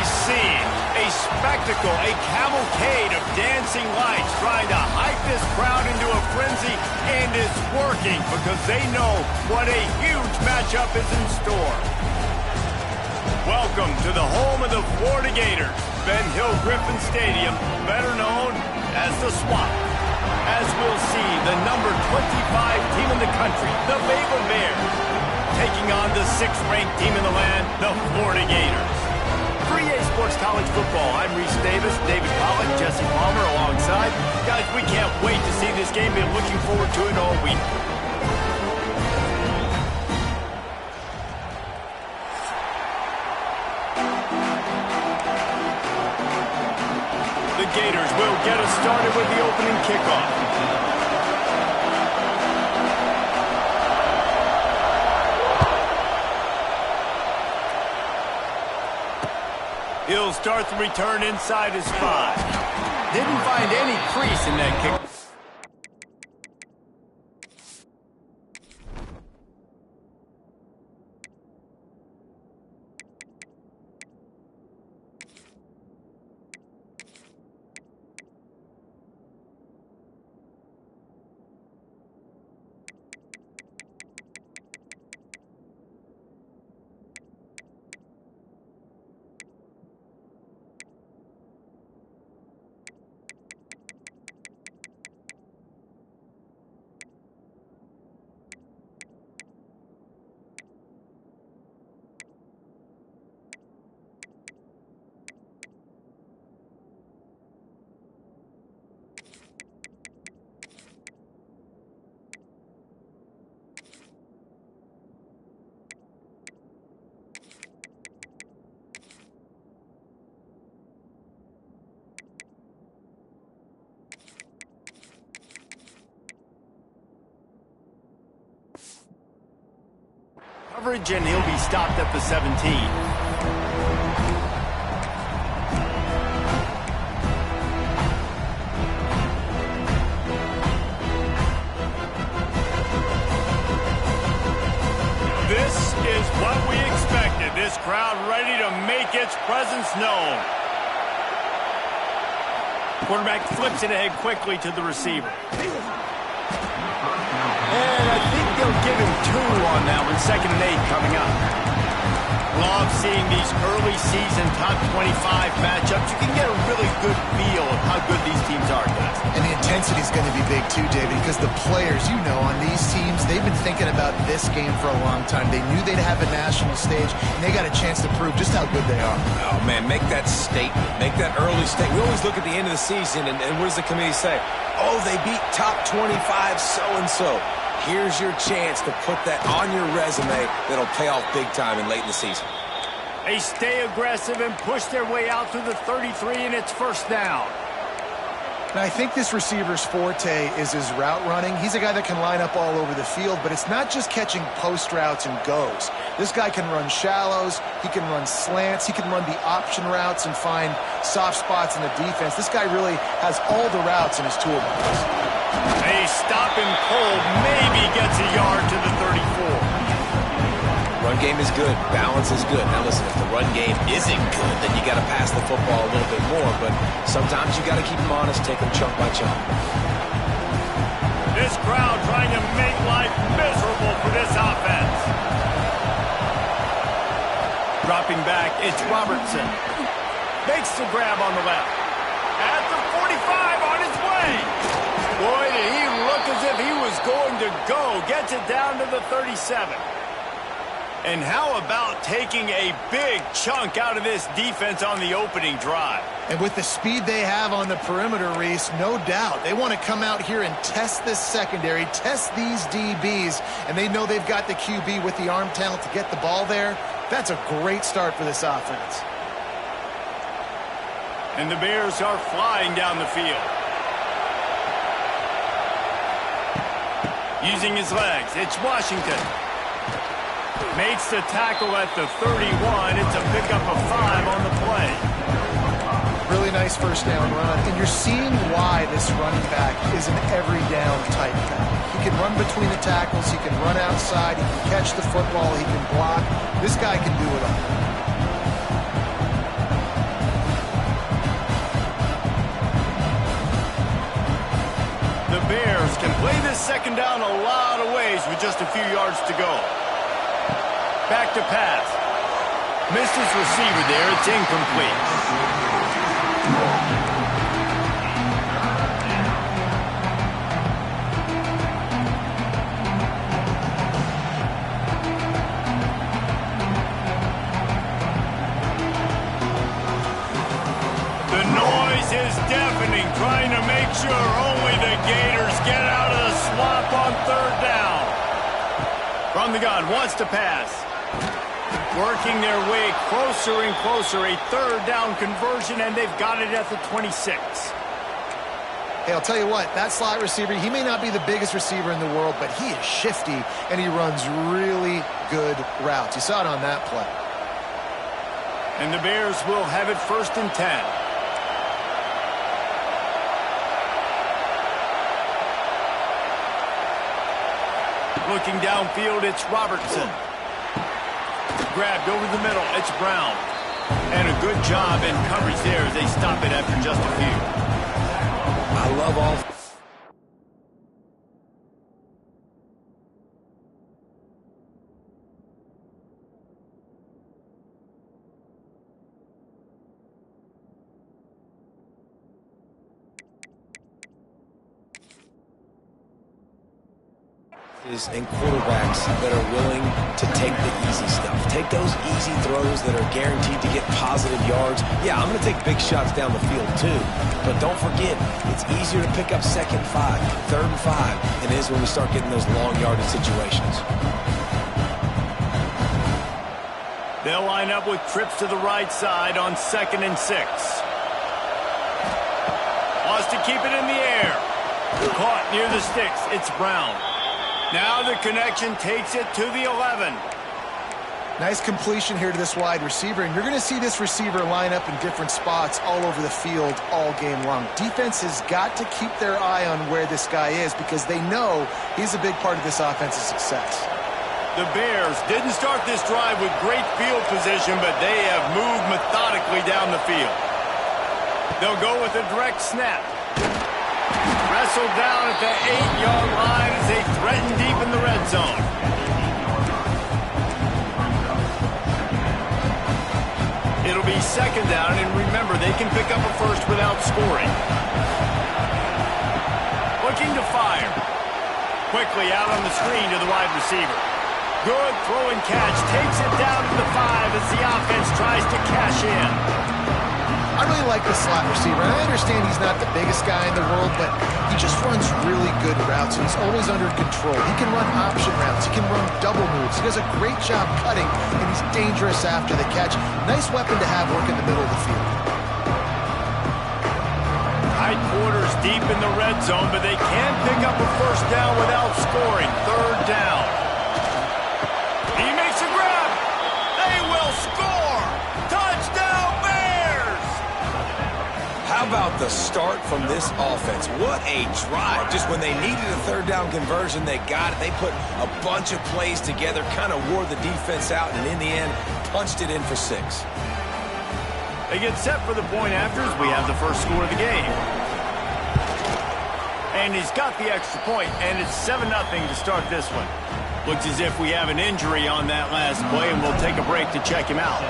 scene, a spectacle, a cavalcade of dancing lights trying to hype this crowd into a frenzy, and it's working because they know what a huge matchup is in store. Welcome to the home of the Florida Gators, Ben Hill Griffin Stadium, better known as the Swamp. As we'll see, the number 25 team in the country, the Baylor Bears, taking on the 6th-ranked team in the land, the Florida Gators. For EA Sports College Football, I'm Reese Davis, David Pollock, Jesse Palmer alongside. Guys, we can't wait to see this game. Been looking forward to it all week. The Gators will get us started with the opening kickoff. He'll start the return inside his 5. Didn't find any crease in that kick. Coverage, and he'll be stopped at the 17. This is what we expected. This crowd ready to make its presence known. Quarterback flips it ahead quickly to the receiver. And I think they'll give him 2 on that one. 2nd and 8 coming up. Love seeing these early season top 25 matchups. You can get a really good feel of how good these teams are, guys. And the intensity is going to be big too, David, because the players, you know, on these teams, they've been thinking about this game for a long time. They knew they'd have a national stage, and they got a chance to prove just how good they are. Oh, man, make that statement. Make that early statement. We always look at the end of the season, and what does the committee say? Oh, they beat top 25 so-and-so. Here's your chance to put that on your resume that'll pay off big time and late in the season. They stay aggressive and push their way out to the 33, and it's 1st down. Now, I think this receiver's forte is his route running. He's a guy that can line up all over the field, but it's not just catching post routes and goes. This guy can run shallows, he can run slants, he can run the option routes and find soft spots in the defense. This guy really has all the routes in his toolbox. A stop and pull maybe gets a yard to the 34. Run game is good. Balance is good. Now listen, if the run game isn't good, then you got to pass the football a little bit more. But sometimes you got to keep them honest, take them chunk by chunk. This crowd trying to make life miserable for this offense. Dropping back, it's Robertson. Makes the grab on the left. At the 45 on his way. Boy, did he look as if he was going to go. Gets it down to the 37. And how about taking a big chunk out of this defense on the opening drive? And with the speed they have on the perimeter, Reese, no doubt. They want to come out here and test this secondary, test these DBs, and they know they've got the QB with the arm talent to get the ball there. That's a great start for this offense. And the Bears are flying down the field. Using his legs, it's Washington. Makes the tackle at the 31. It's a pickup of 5 on the play. Really nice 1st down run. And you're seeing why this running back is an every down type guy. He can run between the tackles. He can run outside. He can catch the football. He can block. This guy can do it all. Bears can play this second down a lot of ways with just a few yards to go. Back to pass. Missed his receiver there. It's incomplete. The noise is deafening, trying to make sure only the Gators get out of the swamp on third down. From the gun, wants to pass. Working their way closer and closer, a third down conversion, and they've got it at the 26. Hey, I'll tell you what, that slot receiver, he may not be the biggest receiver in the world, but he is shifty, and he runs really good routes. You saw it on that play. And the Bears will have it 1st and 10. Looking downfield, it's Robertson. Grabbed over the middle, it's Brown. And a good job in coverage there as they stop it after just a few. I love all... and quarterbacks that are willing to take the easy stuff. Take those easy throws that are guaranteed to get positive yards. Yeah, I'm going to take big shots down the field too. But don't forget, it's easier to pick up 2nd and 5, 3rd and 5 than it is when we start getting those long yardage situations. They'll line up with trips to the right side on 2nd and 6. Wants to keep it in the air. Caught near the sticks. It's Brown. Now the connection takes it to the 11. Nice completion here to this wide receiver, and you're going to see this receiver line up in different spots all over the field all game long. Defense has got to keep their eye on where this guy is because they know he's a big part of this offense's success. The Bears didn't start this drive with great field position, but they have moved methodically down the field. They'll go with a direct snap. Wrestled down at the 8-yard line as they threaten deep in the red zone. It'll be 2nd down, and remember, they can pick up a first without scoring. Looking to fire. Quickly out on the screen to the wide receiver. Good throw and catch. Takes it down to the 5 as the offense tries to cash in. I really like the slot receiver, and I understand he's not the biggest guy in the world, but he just runs really good routes, and he's always under control. He can run option routes. He can run double moves. He does a great job cutting, and he's dangerous after the catch. Nice weapon to have work in the middle of the field. Tight quarters deep in the red zone, but they can pick up a first down without scoring. 3rd down. He makes a grab. They will score. Touchdown, Bears! How about the start from this offense? What a drive. Just when they needed a 3rd down conversion, they got it. They put a bunch of plays together, kind of wore the defense out, and in the end, punched it in for 6. They get set for the point after as we have the first score of the game. And he's got the extra point, and it's 7-0 to start this one. Looks as if we have an injury on that last play, and we'll take a break to check him out.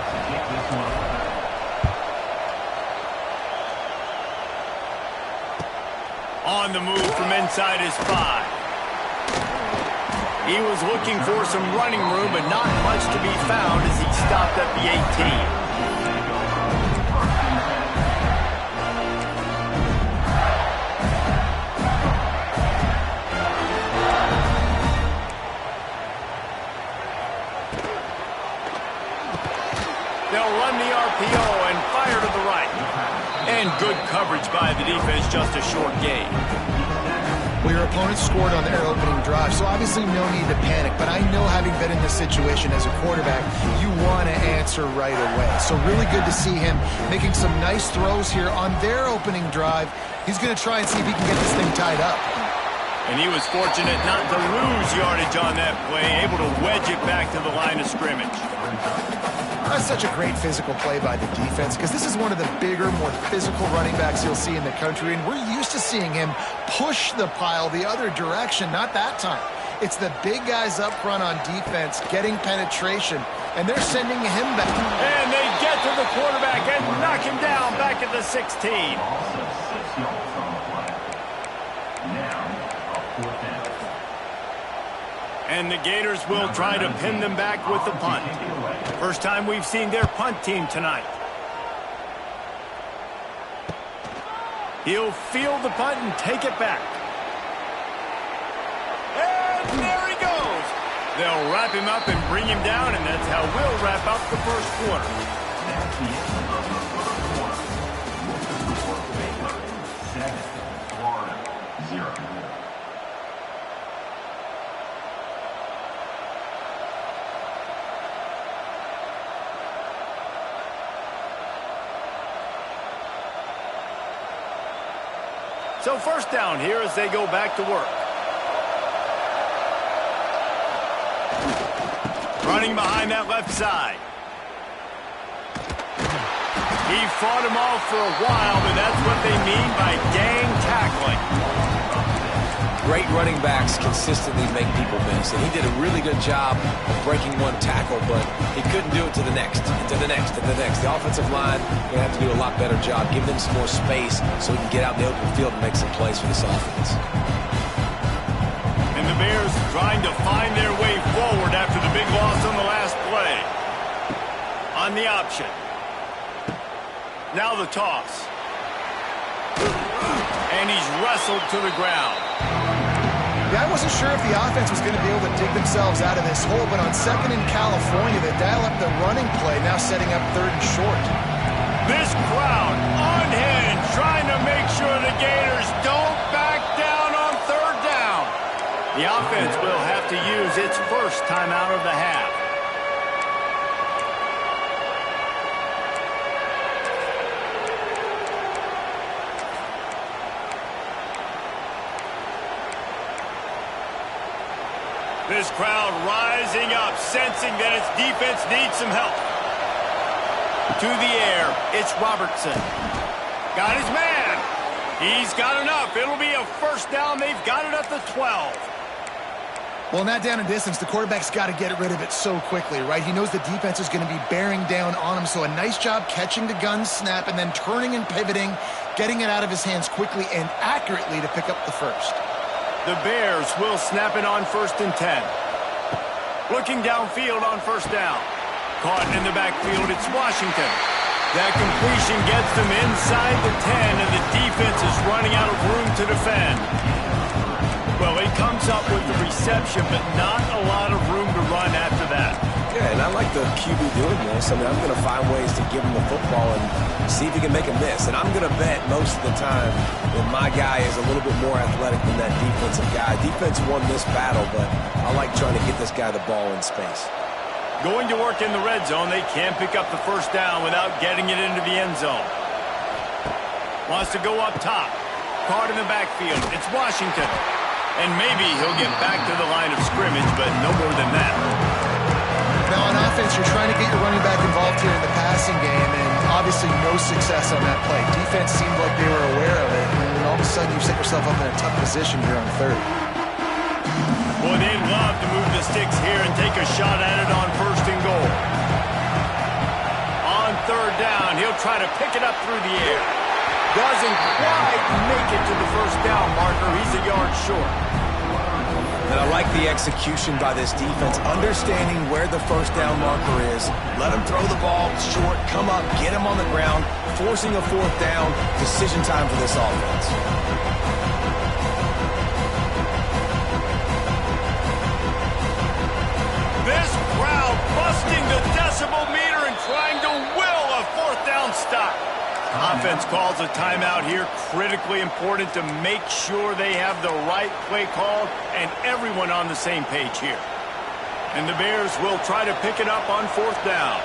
On the move from inside his 5. He was looking for some running room, but not much to be found as he stopped at the 18. They'll run the RPO and fire to the right. And good coverage by the defense, just a short gain. Well, your opponent scored on their opening drive, so obviously no need to panic. But I know, having been in this situation as a quarterback, you want to answer right away. So really good to see him making some nice throws here on their opening drive. He's going to try and see if he can get this thing tied up. And he was fortunate not to lose yardage on that play, able to wedge it back to the line of scrimmage. That's such a great physical play by the defense, because this is one of the bigger, more physical running backs you'll see in the country, and we're used to seeing him push the pile the other direction. Not that time. It's the big guys up front on defense getting penetration, and they're sending him back. And they get to the quarterback and knock him down back at the 16. And the Gators will try to pin them back with the punt. First time we've seen their punt team tonight. He'll field the punt and take it back. And there he goes. They'll wrap him up and bring him down, and that's how we'll wrap up the first quarter. So first down here as they go back to work. Running behind that left side. He fought him off for a while, but that's what they mean by gang tackling. Great running backs consistently make people miss, and he did a really good job of breaking one tackle, but he couldn't do it to the next, and to the next, and the next. The offensive line going to have to do a lot better job. Give them some more space so he can get out in the open field and make some plays for this offense. And the Bears trying to find their way forward after the big loss on the last play. On the option. Now the toss. And he's wrestled to the ground. Yeah, I wasn't sure if the offense was going to be able to dig themselves out of this hole, but on second in California, they dial up the running play, now setting up third and short. This crowd unhinged, trying to make sure the Gators don't back down on third down. The offense will have to use its first timeout of the half. This crowd rising up, sensing that its defense needs some help. To the air, it's Robertson. Got his man. He's got enough. It'll be a first down. They've got it at the 12. Well, in that down and distance, the quarterback's got to get rid of it so quickly, right? He knows the defense is going to be bearing down on him, so a nice job catching the gun snap and then turning and pivoting, getting it out of his hands quickly and accurately to pick up the first. The Bears will snap it on 1st and 10. Looking downfield on first down. Caught in the backfield, it's Washington. That completion gets them inside the 10, and the defense is running out of room to defend. Well, he comes up with the reception, but not a lot of room to run after that. Yeah, and I like the QB doing this. I mean, I'm going to find ways to give him the football and see if he can make a miss. And I'm going to bet most of the time that my guy is a little bit more athletic than that defensive guy. Defense won this battle, but I like trying to get this guy the ball in space. Going to work in the red zone, they can't pick up the first down without getting it into the end zone. Wants to go up top. Caught in the backfield. It's Washington. And maybe he'll get back to the line of scrimmage, but no more than that. Now on offense, you're trying to get your running back involved here in the passing game, and obviously no success on that play. Defense seemed like they were aware of it, and all of a sudden you set yourself up in a tough position here on third. Boy, they'd love to move the sticks here and take a shot at it on 1st and goal. On third down, he'll try to pick it up through the air. Doesn't quite make it to the first down marker. He's a yard short. And I like the execution by this defense, understanding where the first down marker is. Let him throw the ball short, come up, get him on the ground, forcing a fourth down. Decision time for this offense. This crowd busting the decibel meter and trying to will a fourth down stop. Offense calls a timeout here. Critically important to make sure they have the right play called and everyone on the same page here. And the Bears will try to pick it up on 4th down.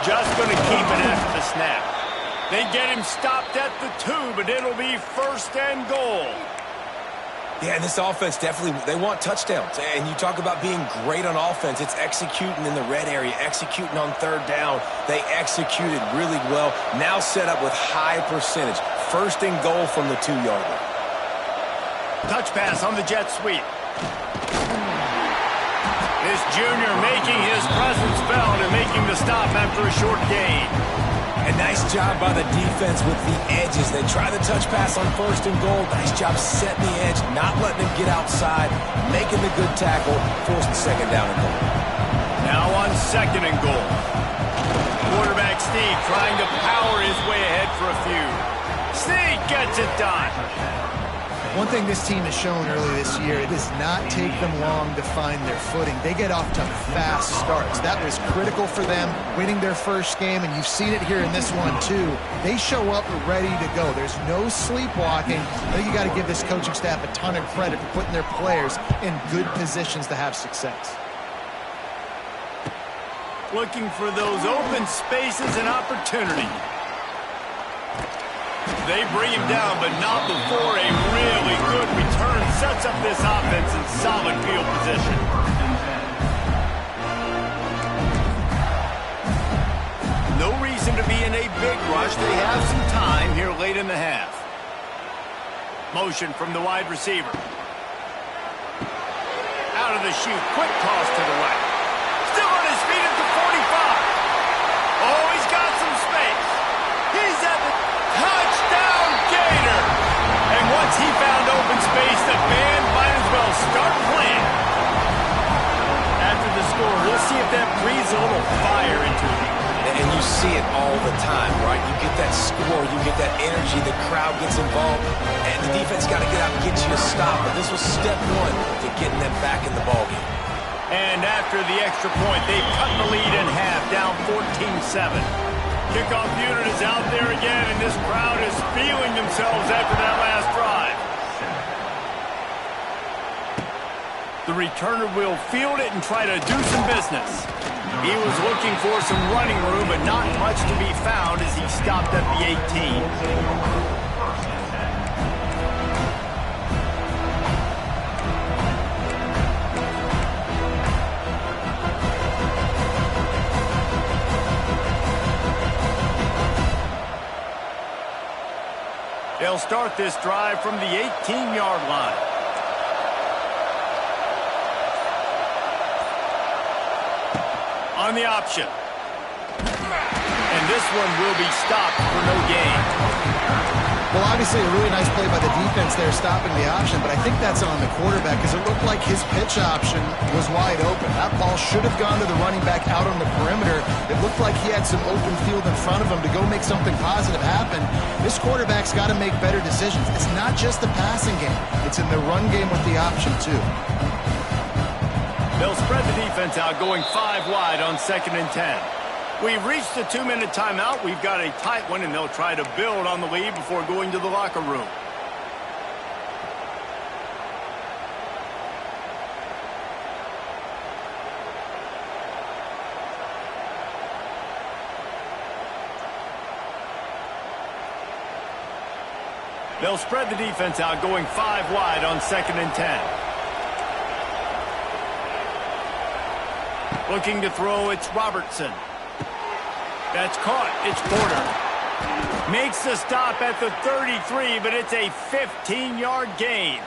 Just going to keep it after the snap. They get him stopped at the 2, but it'll be 1st and goal. Yeah, and this offense definitely, they want touchdowns. And you talk about being great on offense. It's executing in the red area, executing on third down. They executed really well. Now set up with high percentage. First and goal from the 2-yard line. Touch pass on the jet sweep. This junior making his presence felt and making the stop after a short gain. A nice job by the defense with the edges. They try the touch pass on first and goal. Nice job setting the edge, not letting him get outside, making the good tackle, forcing second down and goal. Now on second and goal. Quarterback Steve trying to power his way ahead for a few. Steve gets it done. One thing this team has shown early this year, it does not take them long to find their footing. They get off to fast starts. That was critical for them, winning their first game, and you've seen it here in this one too. They show up ready to go. There's no sleepwalking. I think you got to give this coaching staff a ton of credit for putting their players in good positions to have success. Looking for those open spaces and opportunity. They bring him down, but not before a really good return sets up this offense in solid field position. No reason to be in a big rush. They have some time here late in the half. Motion from the wide receiver. Out of the chute, quick toss to the right. Still on his feet at the 45. Oh, he's got some space. He's at the touchdown Gator. And once he found open space, the band might as well start playing. After the score, we'll see if that breathes a little fire into him. And you see it all the time, right? You get that score, you get that energy, the crowd gets involved, and the defense got to get out and get you a stop. But this was step one to getting them back in the ballgame. And after the extra point, they've cut the lead in half, down 14-7. Kickoff unit is out there again, and this crowd is feeling themselves after that last drive. The returner will field it and try to do some business. He was looking for some running room, but not much to be found as he stopped at the 18. They'll start this drive from the 18-yard line. On the option. And this one will be stopped for no gain. Well, obviously a really nice play by the defense there stopping the option, but I think that's on the quarterback because it looked like his pitch option was wide open. That ball should have gone to the running back out on the perimeter. It looked like he had some open field in front of him to go make something positive happen. This quarterback's got to make better decisions. It's not just the passing game. It's in the run game with the option too. They'll spread the defense out, going 5 wide on 2nd and 10. We've reached the 2-minute timeout. We've got a tight one, and they'll try to build on the lead before going to the locker room. They'll spread the defense out, going 5 wide on 2nd and 10. Looking to throw, it's Robertson. That's caught. It's Porter. Makes the stop at the 33, but it's a 15-yard gain.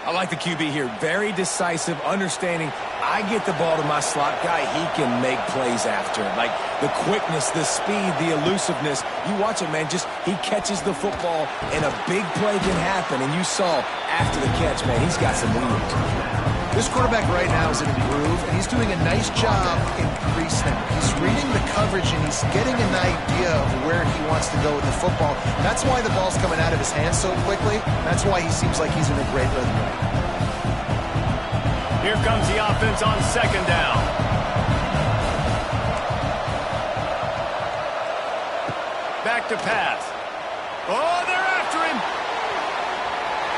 I like the QB here. Very decisive, understanding. I get the ball to my slot guy. He can make plays after. Like the quickness, the speed, the elusiveness. You watch it, man. Just he catches the football, and a big play can happen. And you saw after the catch, man, he's got some wheels. This quarterback right now is in a groove, and he's doing a nice job increasing. He's reading the coverage, and he's getting an idea of where he wants to go with the football. That's why the ball's coming out of his hands so quickly. That's why he seems like he's in a great rhythm. Here comes the offense on 2nd down. Back to pass. Oh, they're after him.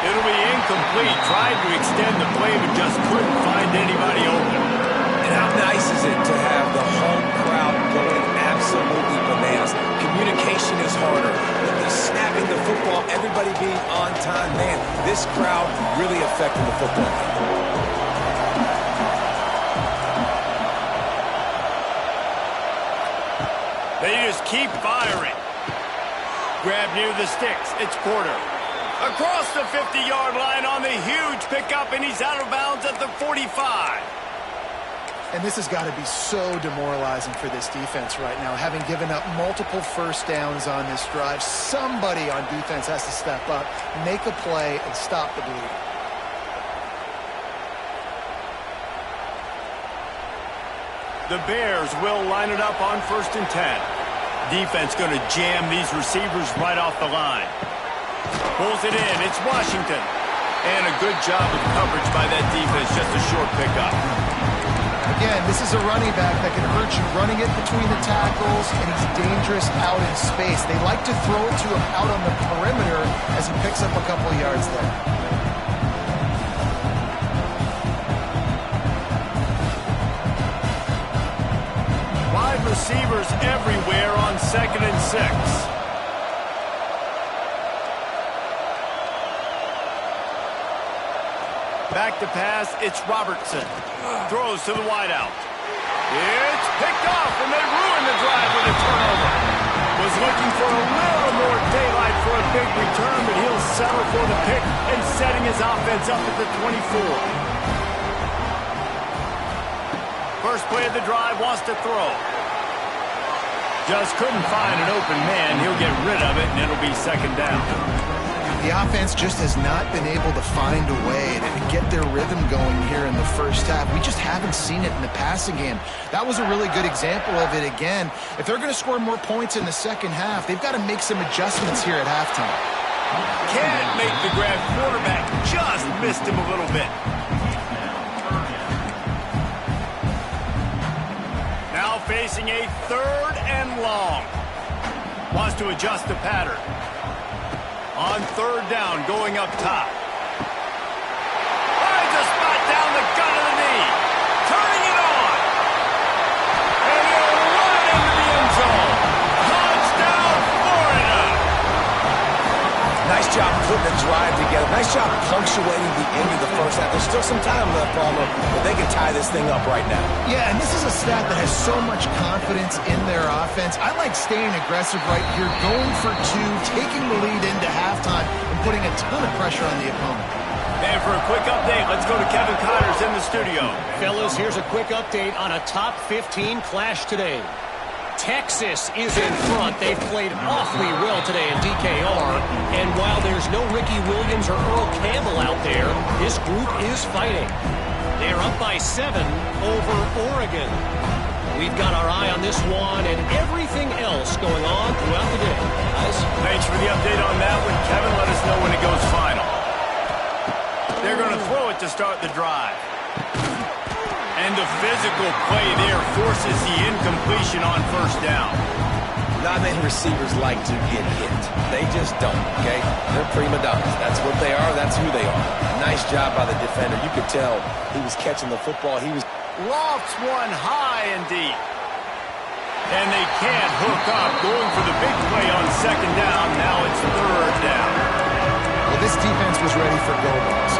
It'll be incomplete. Tried to extend the play, but just couldn't find anybody open. And how nice is it to have the home crowd going absolutely bananas? Communication execution is harder. The snapping the football, everybody being on time. Man, this crowd really affecting the football. They just keep firing. Grab near the sticks. It's Porter. Across the 50-yard line on the huge pickup, and he's out of bounds at the 45. And this has got to be so demoralizing for this defense right now, having given up multiple first downs on this drive. Somebody on defense has to step up, make a play, and stop the bleeding. The Bears will line it up on 1st and 10. Defense going to jam these receivers right off the line. Pulls it in. It's Washington. And a good job of coverage by that defense. Just a short pickup. Again, this is a running back that can hurt you running it between the tackles, and he's dangerous out in space. They like to throw it to him out on the perimeter as he picks up a couple of yards there. Wide receivers everywhere on 2nd and 6. Back to pass, it's Robertson. Throws to the wideout. It's picked off, and they ruin the drive with a turnover. Was looking for a little more daylight for a big return, but he'll settle for the pick and setting his offense up at the 24. First play of the drive, wants to throw. Just couldn't find an open man. He'll get rid of it, and it'll be 2nd down. The offense just has not been able to find a way to get their rhythm going here in the first half. We just haven't seen it in the passing game. That was a really good example of it again. If they're going to score more points in the second half, they've got to make some adjustments here at halftime. Can't make the grab. Quarterback just missed him a little bit. Now facing a 3rd and long. Wants to adjust the pattern. On 3rd down, going up top. Finds a spot down the gut of the knee. Turning it on. And he'll run it into the end zone. Touchdown, Florida. Nice job putting the drive together. Nice job punctuating the end of the first half. There's still some time left, Palmer, but they can tie this thing up right now. Yeah, and this is a stat that has so much confidence in their offense. I like staying aggressive right here, going for 2, taking the lead into halftime, and putting a ton of pressure on the opponent. And for a quick update, let's go to Kevin Connors in the studio. Fellas, here's a quick update on a top 15 clash today. Texas is in front. They've played awfully well today in DKR. And while there's no Ricky Williams or Earl Campbell out there, this group is fighting. They're up by 7 over Oregon. We've got our eye on this one and everything else going on throughout the day. Guys, thanks for the update on that one, Kevin. Let us know when it goes final. They're going to throw it to start the drive. And the physical play there forces the incompletion on 1st down. Not many receivers like to get hit. They just don't, okay? They're prima donnas. That's what they are. That's who they are. Nice job by the defender. You could tell he was catching the football. He was lofts one high and deep. And they can't hook up. Going for the big play on 2nd down. Now it's 3rd down. Well, this defense was ready for go balls.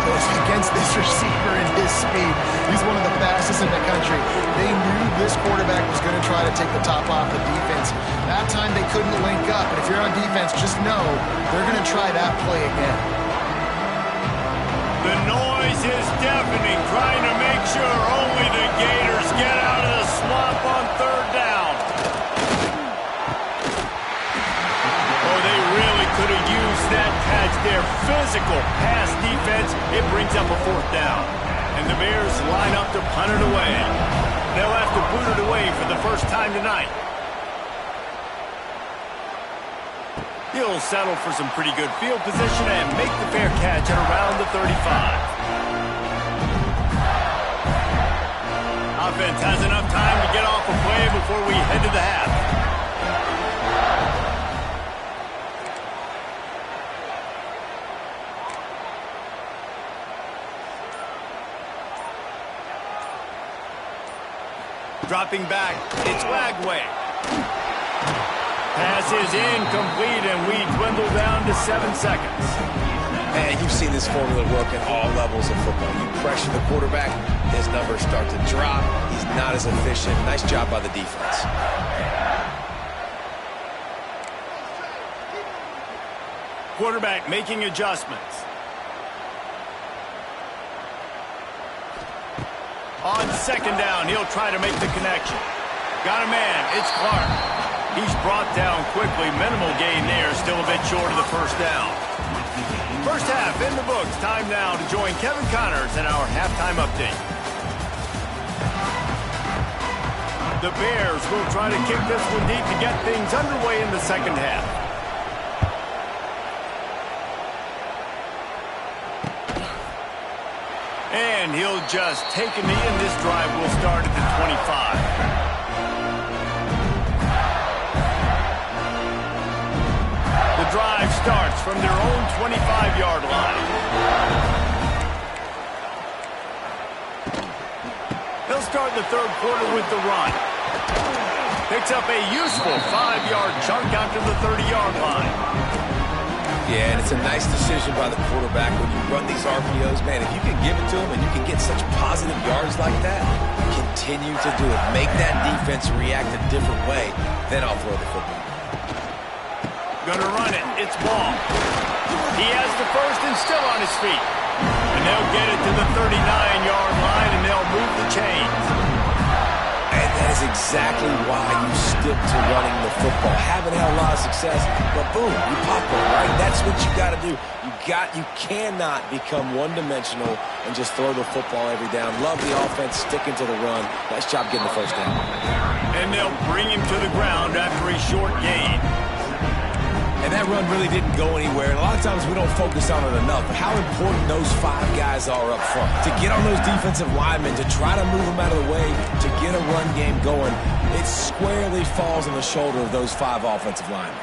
Against this receiver and his speed, he's one of the fastest in the country. They knew this quarterback was going to try to take the top off the defense. That time they couldn't link up, and if you're on defense, just know they're going to try that play again. The noise is deafening, trying to make sure only the Gators get out of the swamp on 3rd down. Oh, they really could have used that catch there. Physical pass defense. It brings up a 4th down. And the Bears line up to punt it away. They'll have to boot it away for the first time tonight. He'll settle for some pretty good field position and make the fair catch at around the 35. Offense has enough time to get off a play before we head to the half. Dropping back, it's Wagway. Pass is incomplete, and we dwindle down to 7 seconds. Man, you've seen this formula work at all levels of football. You pressure the quarterback, his numbers start to drop. He's not as efficient. Nice job by the defense. Quarterback making adjustments. On second down, he'll try to make the connection. Got a man. It's Clark. He's brought down quickly. Minimal gain there. Still a bit short of the first down. First half in the books. Time now to join Kevin Connors in our halftime update. The Bears will try to kick this one deep to get things underway in the second half. And he'll just take a knee, and this drive will start at the 25. The drive starts from their own 25-yard line. He'll start the third quarter with the run. Picks up a useful 5-yard chunk out to the 30-yard line. Yeah, and it's a nice decision by the quarterback when you run these RPOs. Man, if you can give it to him and you can get such positive yards like that, continue to do it. Make that defense react a different way, then I'll throw the football. Gonna run it. It's ball. He has the first and still on his feet. And they'll get it to the 39-yard line, and they'll move the chains. And that is exactly why you stick to running the football. Haven't had a lot of success, but boom, you pop one, right? That's what you got to do. You cannot become one-dimensional and just throw the football every down. Love the offense, sticking to the run. Nice job getting the first down. And they'll bring him to the ground after a short gain. And that run really didn't go anywhere. And a lot of times we don't focus on it enough. But how important those 5 guys are up front. To get on those defensive linemen, to try to move them out of the way, to get a run game going, it squarely falls on the shoulder of those 5 offensive linemen.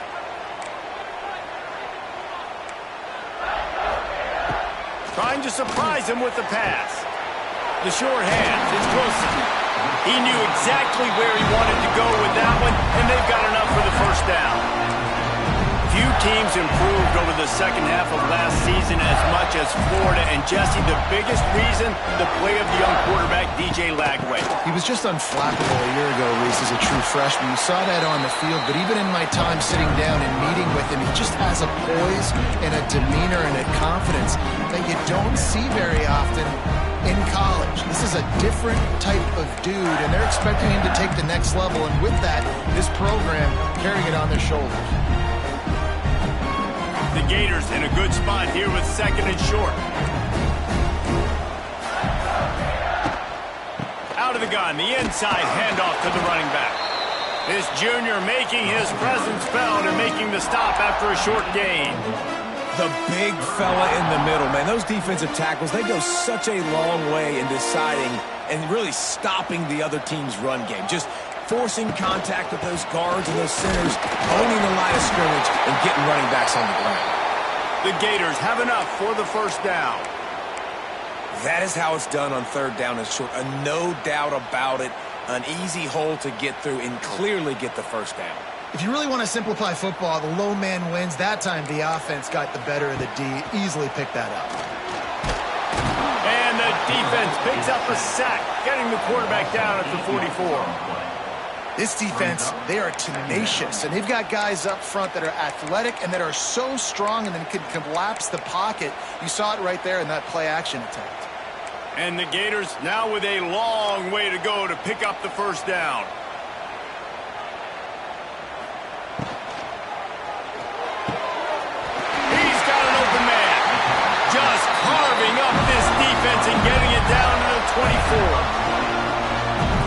Trying to surprise him with the pass. The short hands. It's Wilson. He knew exactly where he wanted to go with that one, and they've got enough for the first down. Few teams improved over the second half of last season as much as Florida. And Jesse, the biggest reason, the play of the young quarterback, DJ Lagway. He was just unflappable a year ago, Reese, as a true freshman. You saw that on the field, but even in my time sitting down and meeting with him, he just has a poise and a demeanor and a confidence that you don't see very often in college. This is a different type of dude, and they're expecting him to take the next level. And with that, this program carrying it on their shoulders. The Gators in a good spot here with second and short. Out of the gun, the inside handoff to the running back. This junior making his presence felt and making the stop after a short gain. The big fella in the middle, man. Those defensive tackles, they go such a long way in deciding and really stopping the other team's run game. Just forcing contact with those guards and those centers, owning the line of scrimmage, and getting running backs on the ground. The Gators have enough for the first down. That is how it's done on third down and short. No doubt about it. An easy hole to get through and clearly get the first down. If you really want to simplify football, the low man wins. That time the offense got the better of the D. Easily picked that up. And the defense picks up a sack, getting the quarterback down at the 44. This defense, they are tenacious, and they've got guys up front that are athletic and that are so strong and then can collapse the pocket. You saw it right there in that play-action attempt. And the Gators now with a long way to go to pick up the first down. He's got an open man. Just carving up this defense and getting it down to the 24.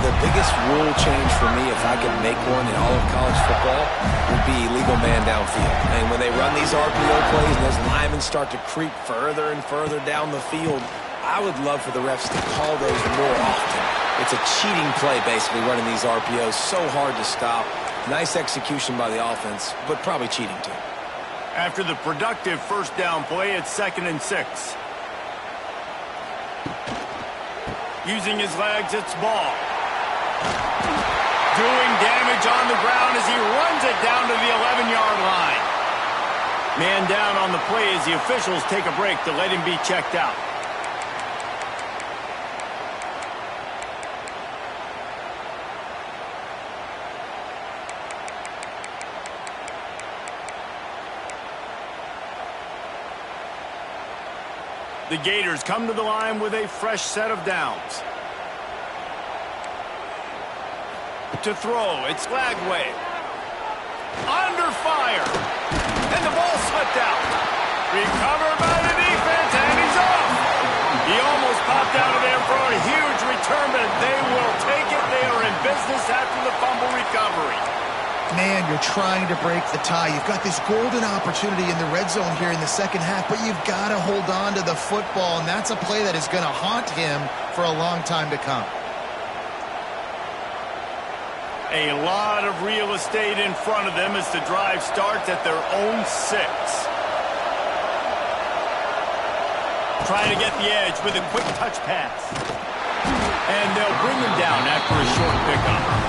The biggest rule change for me, if I could make one in all of college football, would be illegal man downfield. And when they run these RPO plays and those linemen start to creep further and further down the field, I would love for the refs to call those more often. It's a cheating play, basically, running these RPOs. So hard to stop. Nice execution by the offense, but probably cheating too. After the productive first down play, it's 2nd and 6. Using his legs, it's ball. doing damage on the ground as he runs it down to the 11-yard line. Man down on the play as the officials take a break to let him be checked out. The Gators come to the line with a fresh set of downs. To throw, it's Lagway. Under fire. And the ball slipped out. Recovered by the defense, and he's off. He almost popped out of there for a huge return, but they will take it. They are in business after the fumble recovery. Man, you're trying to break the tie. You've got this golden opportunity in the red zone here in the second half, but you've got to hold on to the football, and that's a play that is going to haunt him for a long time to come. A lot of real estate in front of them as the drive starts at their own 6. Trying to get the edge with a quick touch pass. And they'll bring him down after a short pickup.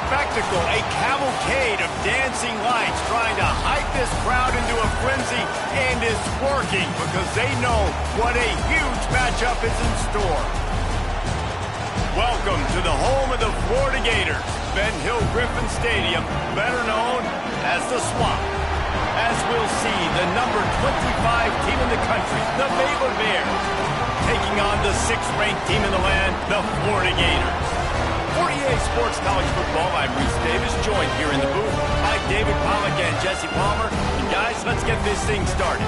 spectacle, a cavalcade of dancing lights trying to hype this crowd into a frenzy, and it's working because they know what a huge matchup is in store. Welcome to the home of the Florida Gators, Ben Hill Griffin Stadium, better known as the Swamp. As we'll see the number 25 team in the country, the Baylor Bears, taking on the 6th-ranked team in the land, the Florida Gators. For EA Sports College Football, I'm Reese Davis, joined here in the booth by David Pollack and Jesse Palmer. And guys, let's get this thing started.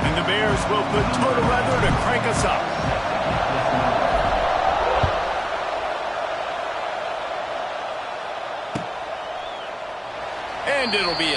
And the Bears will put total weather to crank us up. And it'll be a